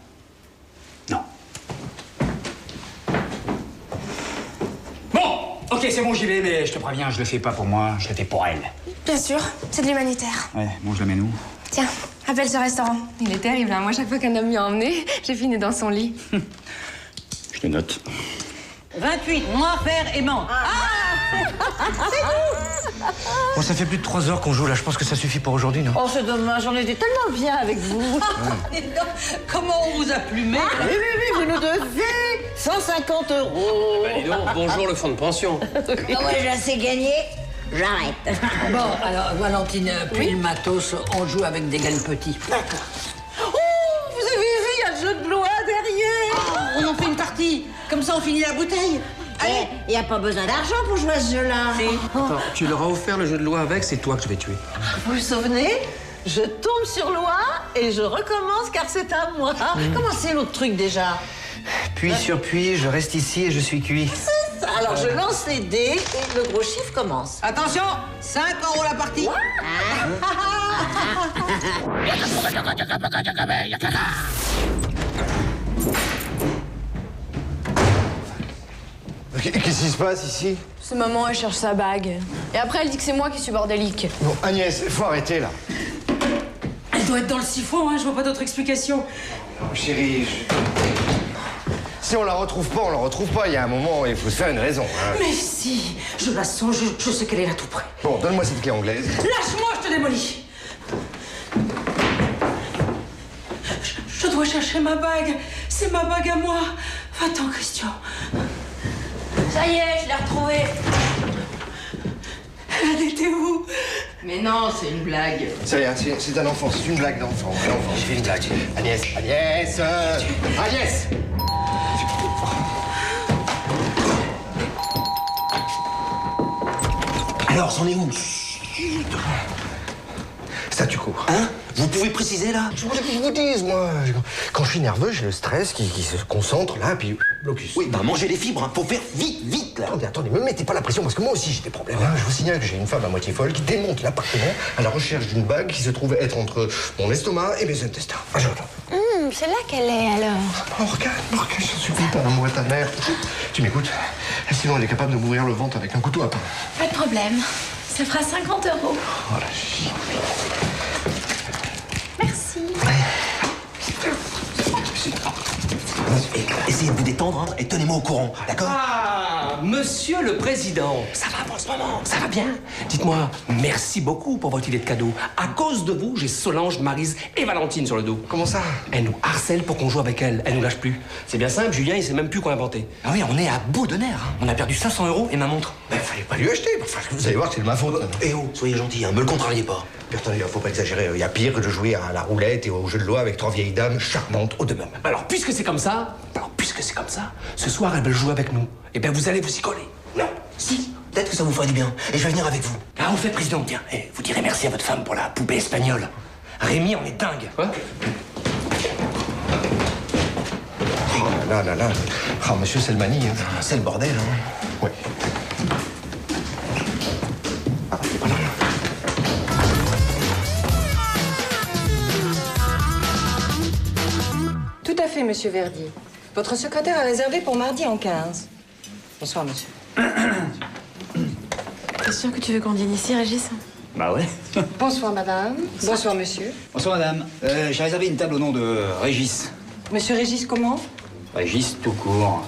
Bon, ok, c'est bon, j'y vais, mais je te préviens, je le fais pas pour moi, je le fais pour elle. Bien sûr, c'est de l'humanitaire. Ouais, bon, je la mets où? Tiens, appelle ce restaurant. Il est terrible, hein. Moi, chaque fois qu'un homme m'y a emmené, j'ai fini dans son lit. Je le note. 28, noir, vert et menthe. Bon, ça fait plus de 3 heures qu'on joue, là. Je pense que ça suffit pour aujourd'hui, non? Oh, c'est dommage, on était tellement bien avec vous. Comment on vous a plumé? Oui, vous nous devez 150 €. Dis donc, bonjour le fonds de pension. Ah ouais, j'ai assez gagné. J'arrête. Bon, alors, Valentine, puis le matos, on joue avec des gains petits. D'accord. Oh, vous avez vu, il y a le jeu de loi derrière. On en fait une partie. Comme ça, on finit la bouteille. Allez, il n'y a pas besoin d'argent pour jouer à ce jeu-là. Attends, tu leur as offert le jeu de loi avec, c'est toi que je vais tuer. Vous vous souvenez? Je tombe sur loi et je recommence car c'est à moi. Comment c'est l'autre truc déjà? Puis sur puis, je reste ici et je suis cuit. C'est ça. Alors je lance les dés et le gros chiffre commence. Attention, 5 € la partie. Qu'est-ce qui se passe ici? Ce maman, elle cherche sa bague. Et après, elle dit que c'est moi qui suis bordélique. Bon, Agnès, faut arrêter, là. Elle doit être dans le siphon, hein, je vois pas d'autre explication. Non, chérie, si on la retrouve pas, on la retrouve pas. Il y a un moment, il faut se faire une raison. Hein. Mais si, je la sens, je sais qu'elle est là tout près. Bon, donne-moi cette clé anglaise. Lâche-moi, je te démolis. Je dois chercher ma bague. C'est ma bague à moi. Va-t'en, Christian. Ça y est, je l'ai retrouvée. Elle était où? Mais non, c'est une blague. C'est rien, c'est un enfant, c'est une blague d'enfant. J'ai fait une blague. Agnès, Agnès Alors, c'en est où? Statu quo. Hein? Vous pouvez préciser, là? Je voulais que je vous dise, moi. Quand je suis nerveux, j'ai le stress qui se concentre, là, puis blocus. Oui, bah mangez les fibres, hein. Faut faire vite, là. Attendez, me mettez pas la pression, parce que moi aussi j'ai des problèmes. Hein. Je vous signale que j'ai une femme à moitié folle qui démonte l'appartement à la recherche d'une bague qui se trouve être entre mon estomac et mes intestins. Ah, j'entends. C'est là qu'elle est, alors. Morgane, j'en supplie, ton amour et ta mère. Tu m'écoutes? Sinon, elle est capable de m'ouvrir le ventre avec un couteau à pain. Pas de problème. Ça fera 50 €. Oh la chie. Merci. Essayez de vous détendre, hein, et tenez-moi au courant, d'accord? Ah, monsieur le président, ça va pour ce moment, ça va bien. Dites-moi, merci beaucoup pour votre idée de cadeau. À cause de vous, j'ai Solange, Maryse et Valentine sur le dos. Comment ça? Elle nous harcèle pour qu'on joue avec elle. Elle nous lâche plus. C'est bien simple, Julien, il sait même plus quoi inventer. Ah oui, on est à bout de nerfs. Hein. On a perdu 500 € et ma montre. Ben, fallait pas lui acheter. Enfin, vous allez voir que c'est de ma faute. Eh oh, soyez gentils, hein, me le contrariez pas. Puis attendez, faut pas exagérer. Il y a pire que de jouer à la roulette et au jeu de loi avec 3 vieilles dames charmantes au demeurant. Alors, puisque c'est comme ça, ce soir, elles veulent jouer avec nous. Eh bien, vous allez vous y coller. Non, si, peut-être que ça vous ferait du bien. Et je vais venir avec vous. Ah, au fait, président, tiens, vous direz merci à votre femme pour la poupée espagnole. Rémi, on est dingue. Quoi? Oh là là là. Ah, monsieur Selmani, hein. C'est le bordel, hein. Ouais. Tout à fait, monsieur Verdier. Votre secrétaire a réservé pour mardi en 15. Bonsoir, monsieur. T'es sûr que tu veux qu'on dîne ici, Régis? Bah ouais. Bonsoir, madame. Bonsoir, monsieur. Bonsoir, madame. J'ai réservé une table au nom de Régis. Monsieur Régis, comment? Régis tout court.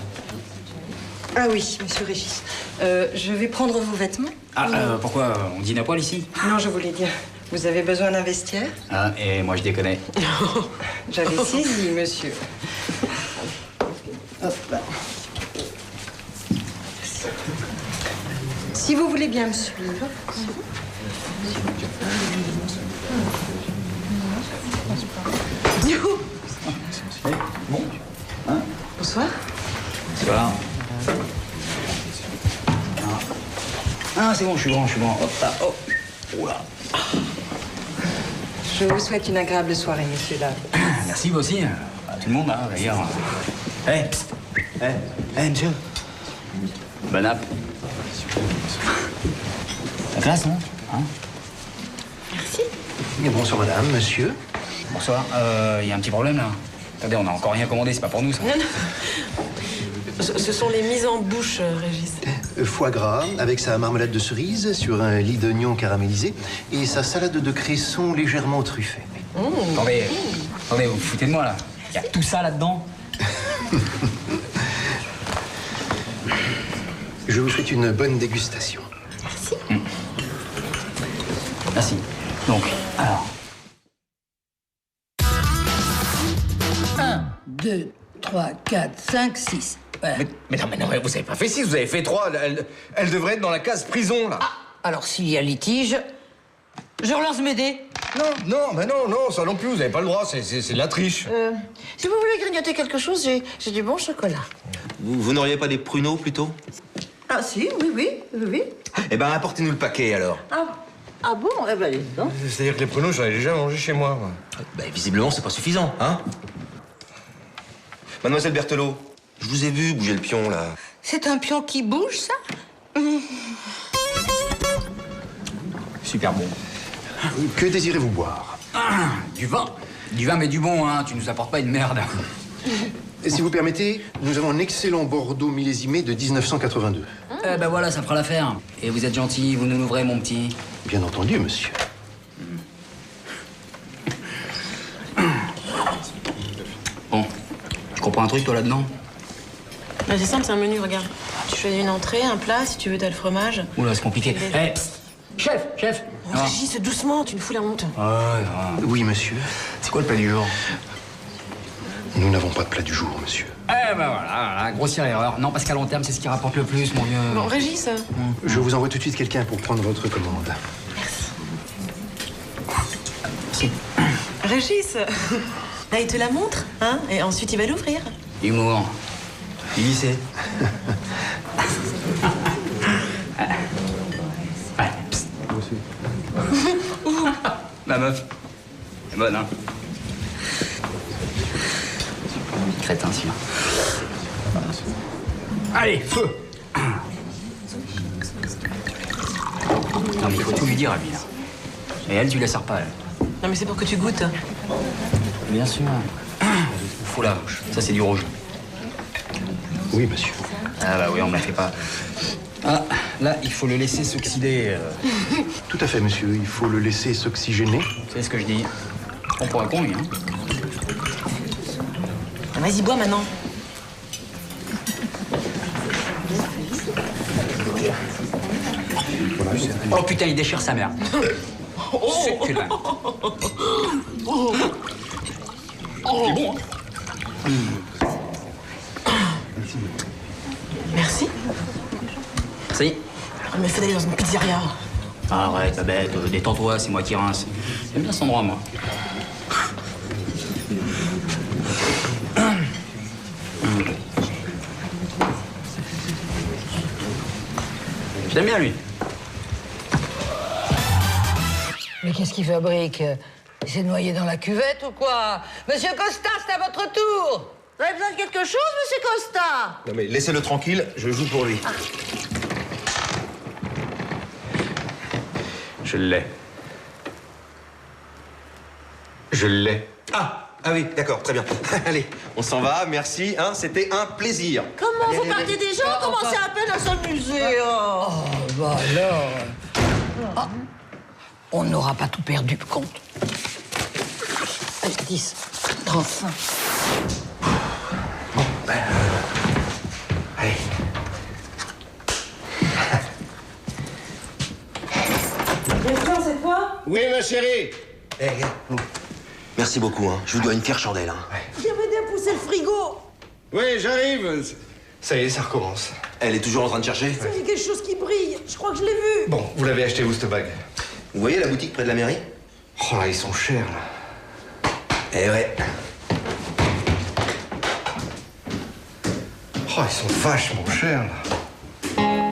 Ah oui, monsieur Régis. Je vais prendre vos vêtements. Ah, pourquoi on dîne à poil ici? Non, je voulais dire, vous avez besoin d'un vestiaire? Ah, et moi je déconne. J'avais saisi, monsieur. Hop là. Si vous voulez bien me suivre. Bon. Hein? Bonsoir. Bonsoir. Ah, c'est bon, je suis bon. Hop là, hop. Oula. Je vous souhaite une agréable soirée, messieurs, dames. Merci, vous aussi. À tout le monde, hein, d'ailleurs. Hé, psst. Hé, monsieur. Bonne app. La classe, non? Hein? Merci. Et bonsoir, madame, monsieur. Bonsoir. Il y a un petit problème, là. Attendez, on n'a encore rien commandé, c'est pas pour nous, ça. Non, non. Ce sont les mises en bouche, Régis. Foie gras avec sa marmelade de cerise sur un lit d'oignon caramélisé et sa salade de cresson légèrement truffée. Attendez, vous vous foutez de moi, là. Il y a tout ça là-dedans? Je vous souhaite une bonne dégustation. Merci. Merci. Donc, alors... 1, 2, 3, 4, 5, 6. Voilà. Mais non, vous avez pas fait 6, vous avez fait 3. Elle devrait être dans la case prison, là. Ah, alors s'il y a litige, je relance mes dés. Non, ça non plus, vous n'avez pas le droit, c'est de la triche. Si vous voulez grignoter quelque chose, j'ai du bon chocolat. Vous n'auriez pas des pruneaux, plutôt? Ah si, oui. Eh ben, apportez-nous le paquet, alors. Ah bon? Eh ben, dis donc. C'est-à-dire que les pruneaux, j'en ai déjà mangé chez moi. Ben, visiblement, c'est pas suffisant, hein? Mademoiselle Berthelot, je vous ai vu bouger le pion, là. C'est un pion qui bouge, ça? Super bon. Que désirez-vous boire? Du vin. Du vin, mais du bon, hein. Tu nous apportes pas une merde. Et si vous permettez, nous avons un excellent Bordeaux millésimé de 1982. Ben voilà, ça fera l'affaire. Et vous êtes gentil, vous nous l'ouvrez, mon petit. Bien entendu, monsieur. Bon, je comprends un truc, toi, là-dedans? Bah, c'est simple, c'est un menu, regarde. Tu choisis une entrée, un plat, si tu veux, t'as le fromage. Oula, c'est compliqué. Hé, chef Oh, Régis, doucement, tu me fous la honte. Oui, monsieur. C'est quoi le plat du jour? Nous n'avons pas de plat du jour, monsieur. Eh ben voilà, grossière erreur. Non, parce qu'à long terme, c'est ce qui rapporte le plus, mon vieux. Bon, Régis. Je vous envoie tout de suite quelqu'un pour prendre votre commande. Merci. Régis. Là, il te la montre, hein, et ensuite il va l'ouvrir. Humour. Du lycée. Ouais, psst. La meuf. C'est bonne, hein? Crétin, celui-là. Allez, feu! Non, mais il faut tout lui dire à lui, là. Et elle, tu la sers pas, elle. Non, mais c'est pour que tu goûtes. Bien sûr. Faut la bouche. Ça, c'est du rouge. Oui, monsieur. Ah bah oui, on me la fait pas. Ah, là, il faut le laisser s'oxyder. Tout à fait, monsieur. Il faut le laisser s'oxygéner. C'est ce que je dis. On pourra con, lui, hein. Ah, vas-y, bois maintenant. Oh putain, il déchire sa mère. C'est que dalle. C'est bon, hein? Merci. Si. On me fait d'aller dans une pizzeria. Arrête, la bête, détends-toi, c'est moi qui rince. J'aime bien cet endroit, moi. Je l'aime bien, lui. Mais qu'est-ce qu'il fabrique? s'est noyé dans la cuvette ou quoi? Monsieur Costa, c'est à votre tour. Vous avez besoin de quelque chose, monsieur Costa? Non mais laissez-le tranquille, je joue pour lui. Je l'ai. Je l'ai. Ah oui, d'accord, très bien. Allez, on s'en va, merci, hein, c'était un plaisir. Comment allez, vous allez, partez allez. déjà? On commençait à peine à s'amuser. Oh, bah alors. Ah, on n'aura pas tout perdu, compte. Allez, 10, 35. Bon, ben... allez. Bertrand, c'est toi? Oui, ma chérie. Merci beaucoup, hein. Je vous dois une fière chandelle, hein. Viens m'aider à pousser le frigo. Oui, j'arrive. Ça y est, ça recommence. Elle est toujours en train de chercher? Il y a quelque chose qui brille. Je crois que je l'ai vu. Bon, vous l'avez acheté où, cette bague? Vous voyez la boutique près de la mairie? Oh là, ils sont chers, là. Eh ouais. Oh, ils sont vachement chers, là.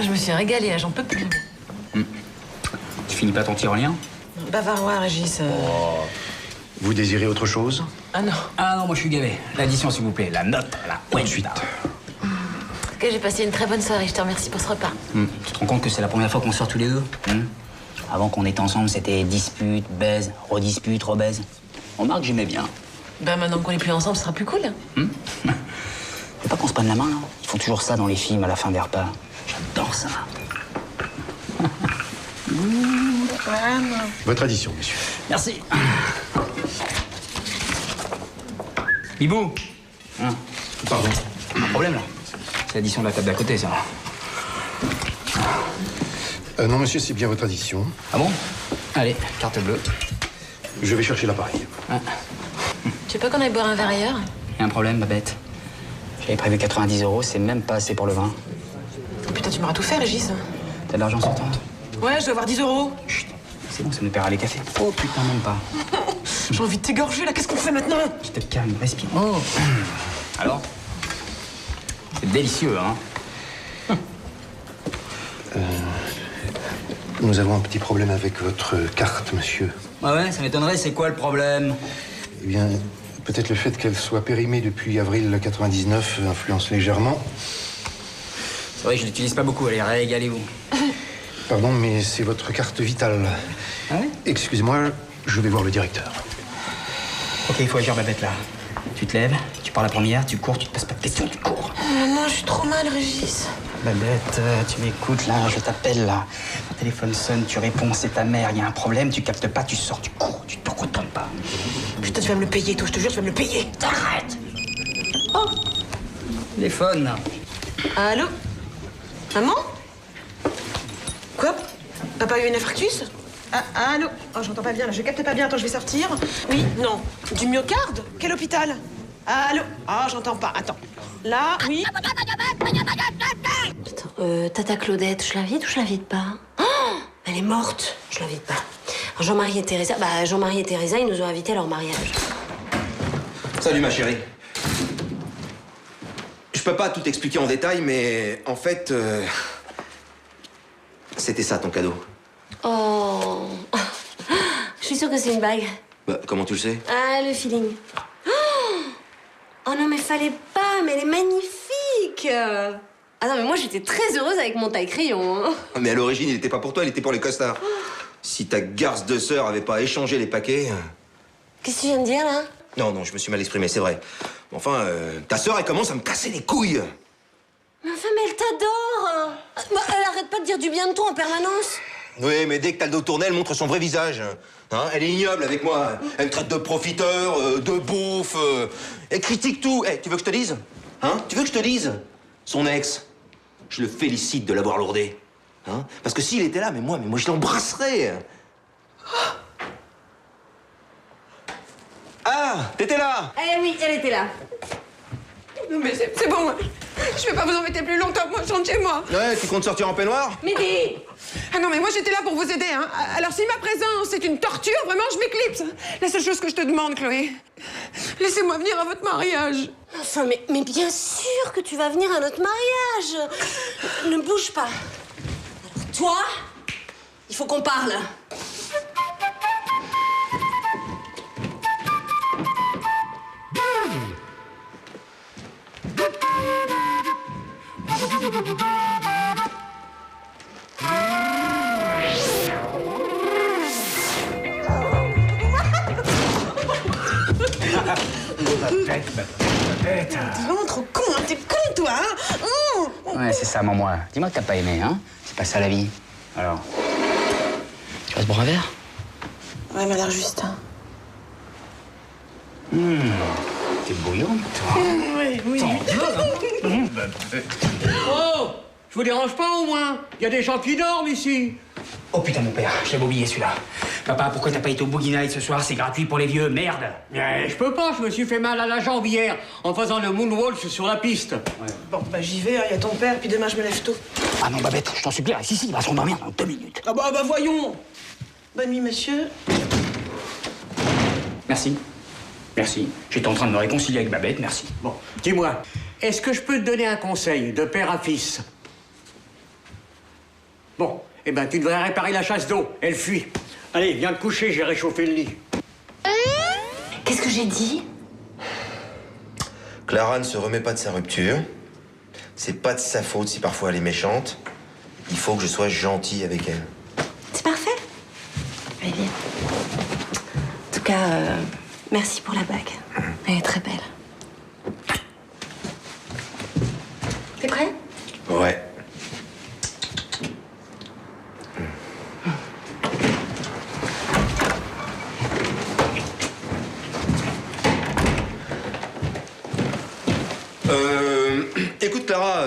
Je me suis régalée, hein, j'en peux plus. Tu finis pas ton tyrolien? Bavarois, Régis. Vous désirez autre chose? Ah non. Ah non, moi je suis gavé. L'addition, s'il vous plaît. La note, la Tout de suite. Ok, j'ai passé une très bonne soirée. Je te remercie pour ce repas. Tu te rends compte que c'est la première fois qu'on sort tous les deux? Avant qu'on était ensemble, c'était dispute, baise, redispute, rebaise. Remarque, j'aimais bien. Ben maintenant qu'on est plus ensemble, ce sera plus cool. Faut pas qu'on se prenne la main, là. Ils font toujours ça dans les films à la fin des repas. J'adore ça. Votre addition, monsieur. Merci. Bibou. Pardon. Un problème, là. C'est l'addition de la table d'à côté, ça. Non, monsieur, c'est bien votre addition. Ah bon? Allez, carte bleue. Je vais chercher l'appareil. Tu veux pas qu'on aille boire un verre ailleurs? Y a un problème, Babette. J'avais prévu 90 €, c'est même pas assez pour le vin. Putain, tu m'auras tout fait, Régis. T'as de l'argent sur toi? Ouais, je dois avoir 10 €. Chut, c'est bon, ça nous paiera les cafés. Oh putain, même pas. J'ai envie de t'égorger, là. Qu'est-ce qu'on fait maintenant? Tu te calmes, respire. Oh. Alors? C'est délicieux, hein? Nous avons un petit problème avec votre carte, monsieur. Ah ouais, ça m'étonnerait, c'est quoi le problème? Eh bien, peut-être le fait qu'elle soit périmée depuis avril 99 influence légèrement. C'est vrai que je l'utilise pas beaucoup, allez, régalez-vous. Pardon, mais c'est votre carte vitale. Ah ouais? Excusez-moi, je vais voir le directeur. Ok, il faut agir, Babette, là. Tu te lèves, tu pars la première, tu cours, tu te passes pas de questions, tu cours. Non, je suis trop mal, Régis. Babette, tu m'écoutes, là, je t'appelle, là. Ton téléphone sonne, tu réponds, c'est ta mère, il y a un problème, tu captes pas, tu sors, tu cours, tu te retournes pas. Putain, tu vas me le payer, toi, je te jure, tu vas me le payer. Arrête. Oh. Téléphone. Allô? Maman? Quoi? Papa a eu un infarctus? Ah, allô? Oh, j'entends pas bien, là, je capte pas bien. Attends, je vais sortir. Oui, non. Du myocarde? Quel hôpital? Allô? Ah, j'entends pas. Attends. Là, oui. Attends, Tata Claudette, je l'invite ou je l'invite pas? Oh, elle est morte. Je l'invite pas. Alors, Jean-Marie et Teresa, Jean-Marie et Teresa, ils nous ont invités à leur mariage. Salut ma chérie. Je peux pas tout expliquer en détail, mais en fait, c'était ça ton cadeau. Oh. Je suis sûre que c'est une bague. Bah, comment tu le sais? Ah, le feeling. Oh non, mais fallait pas, mais elle est magnifique. Ah non, mais moi j'étais très heureuse avec mon taille-crayon. Hein. Mais à l'origine, il était pas pour toi, il était pour les costards. Si ta garce de sœur avait pas échangé les paquets... Qu'est-ce que tu viens de dire, là? Non, je me suis mal exprimé, c'est vrai. Enfin, ta sœur, elle commence à me casser les couilles. Mais enfin, mais elle t'adore. Elle arrête pas de dire du bien de toi en permanence. Oui, mais dès que t'as le dos tourné, elle montre son vrai visage. Hein, elle est ignoble avec moi. Elle me traite de profiteur, de beauf. Elle critique tout. Hey, tu veux que je te dise? Hein? Tu veux que je te dise? Son ex, je le félicite de l'avoir lourdé. Hein? Parce que s'il était là, mais moi je l'embrasserais. Ah, t'étais là? Eh oui, elle était là. Non, mais c'est bon. Je vais pas vous embêter plus longtemps. Moi, je rentre chez moi. Ouais, tu comptes sortir en peignoir? Médée! Ah non, mais moi, j'étais là pour vous aider, hein. Alors, si ma présence est une torture, vraiment, je m'éclipse. La seule chose que je te demande, Chloé, laissez-moi venir à votre mariage. Enfin, mais bien sûr que tu vas venir à notre mariage. Ne bouge pas. Alors, toi, il faut qu'on parle. Babette. T'es vraiment trop con, hein. T'es con, toi, hein. Ouais, c'est ça, moi. Dis-moi que t'as pas aimé, hein. C'est pas ça la vie. Alors. Tu vas se boire un verre? Ouais, m'a l'air juste, hein. T'es bouillante, toi. Oui. Oh! Je vous dérange pas au moins? Il y a des gens qui dorment ici. Oh putain, mon père, je l'avais oublié celui-là. Papa, pourquoi t'as pas été au Boogie Night ce soir? C'est gratuit pour les vieux, merde. Je peux pas, je me suis fait mal à la jambe hier en faisant le moonwalk sur la piste. Ouais. Bon, bah j'y vais, il y a ton père, puis demain je me lève tôt. Ah non, Babette, je t'en supplie, reste ici, il va se rendormir dans 2 minutes. Ah bah voyons. Bonne nuit, monsieur. Merci. Merci. J'étais en train de me réconcilier avec Babette, merci. Bon, dis-moi, est-ce que je peux te donner un conseil de père à fils? Bon, eh ben tu devrais réparer la chasse d'eau, elle fuit. Allez, viens te coucher, j'ai réchauffé le lit. Qu'est-ce que j'ai dit? Clara ne se remet pas de sa rupture. C'est pas de sa faute si parfois elle est méchante. Il faut que je sois gentil avec elle. C'est parfait. Allez, viens. En tout cas, merci pour la bague. Elle est très belle. T'es prêt? Ouais. Écoute Clara,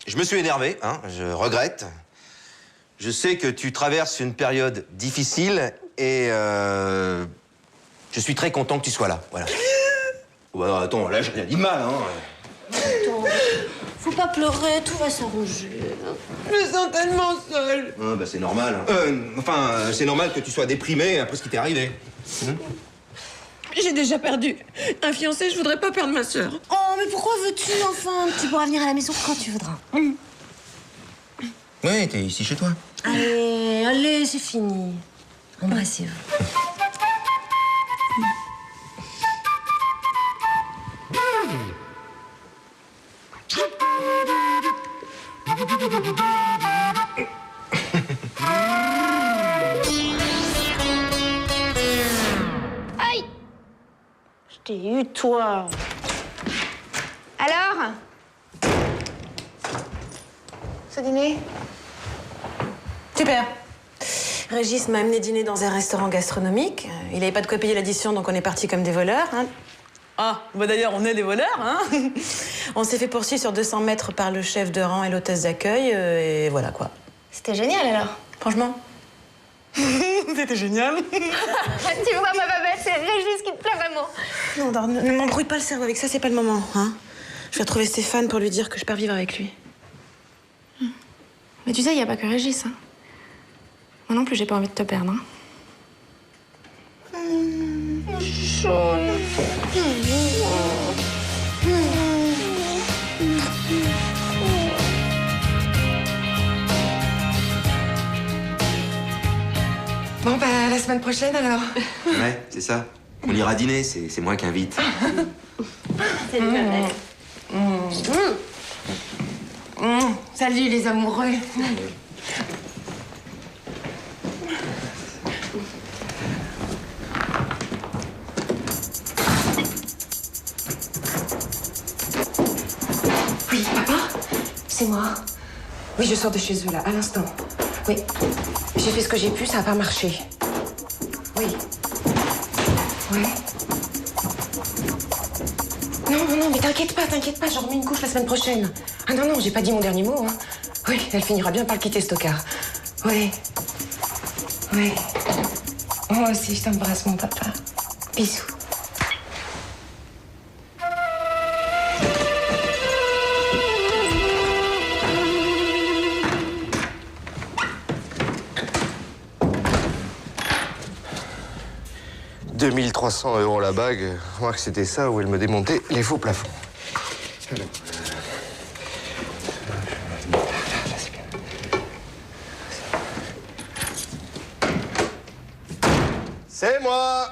je me suis énervé, hein, je regrette. Je sais que tu traverses une période difficile et je suis très content que tu sois là, voilà. Bah, attends, là j'ai rien dit de mal, hein. Attends, faut pas pleurer, tout va s'arranger. Je me sens tellement seule. Ah, bah c'est normal. Hein. C'est normal que tu sois déprimé après ce qui t'est arrivé. J'ai déjà perdu un fiancé, je voudrais pas perdre ma sœur. Oh, mais pourquoi veux-tu, enfin? Tu pourras venir à la maison quand tu voudras. Ouais, t'es ici chez toi. Allez, c'est fini. Embrassez-vous. Aïe! Je t'ai eu, toi. Alors? Ce dîner? Super. Régis m'a amené dîner dans un restaurant gastronomique. Il n'avait pas de quoi payer l'addition, donc on est partis comme des voleurs. Hein. Ah, bah d'ailleurs, on est des voleurs, hein. On s'est fait poursuivre sur 200 mètres par le chef de rang et l'hôtesse d'accueil, et voilà quoi. C'était génial alors. Franchement. C'était génial. Tu vois, ma babette, c'est Régis qui te plaît vraiment. Non, Dor, ne m'embrouille pas le cerveau avec ça, c'est pas le moment, hein. Je vais retrouver Stéphane pour lui dire que je pars vivre avec lui. Mais tu sais, il n'y a pas que Régis. Hein. Moi non plus, j'ai pas envie de te perdre. Hein. Bon, bah, la semaine prochaine, alors. Ouais, c'est ça. On ira dîner, c'est moi qui invite. C'est une belle. Salut, les amoureux. Oui, papa? C'est moi. Oui, je sors de chez eux, là, à l'instant. Oui. J'ai fait ce que j'ai pu, ça n'a pas marché. Oui. Oui. Non, mais t'inquiète pas, j'en remets une couche la semaine prochaine. Ah non, j'ai pas dit mon dernier mot, hein. Oui, elle finira bien par le quitter, ce tocard. Oui. Oui. Moi aussi, je t'embrasse, mon papa. Bisous. « 2300 € la bague. Je crois que c'était ça où elle me démontait les faux plafonds. Alors, c'est moi.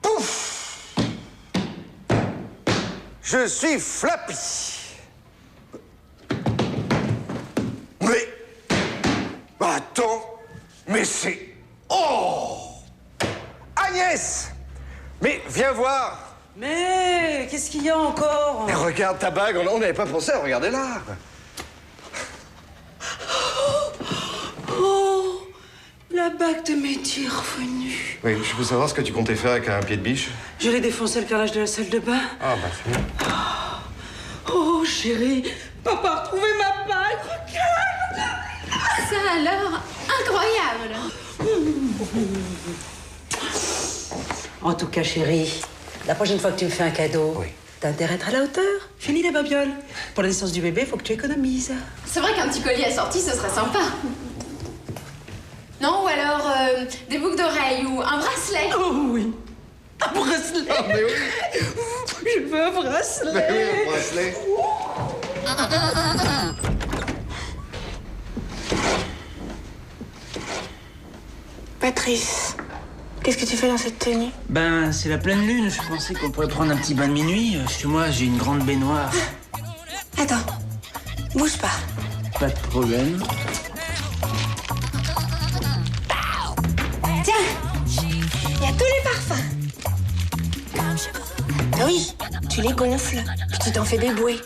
Pouf. Je suis Flappy. Mais... Attends, mais c'est... Oh! Agnès! Mais viens voir, Mais qu'est-ce qu'il y a encore? Mais regarde ta bague, on n'avait pas pensé à regarder là. Oh, la bague de Mehdi est revenue. Oui, je veux savoir ce que tu comptais faire avec un pied de biche. Je l'ai défoncé le carrelage de la salle de bain. Ah, bah, c'est bien. Oh, chérie, papa a retrouvé ma bague, regarde! Ça alors, incroyable! En tout cas, chérie, la prochaine fois que tu me fais un cadeau, t'as intérêt à être à la hauteur. Fini les babioles. Pour la naissance du bébé, faut que tu économises. C'est vrai qu'un petit collier assorti, ce serait sympa. Non, ou alors des boucles d'oreilles ou un bracelet. Oh oui, un bracelet. Ah, mais oui. Je veux un bracelet. Mais oui, un bracelet. Patrice, qu'est-ce que tu fais dans cette tenue? Ben, c'est la pleine lune. Je pensais qu'on pourrait prendre un petit bain de minuit. Chez moi, j'ai une grande baignoire. Attends, bouge pas. Pas de problème. Tiens, il y a tous les parfums. Ah oui, tu les gonfles, puis tu t'en fais des bouées.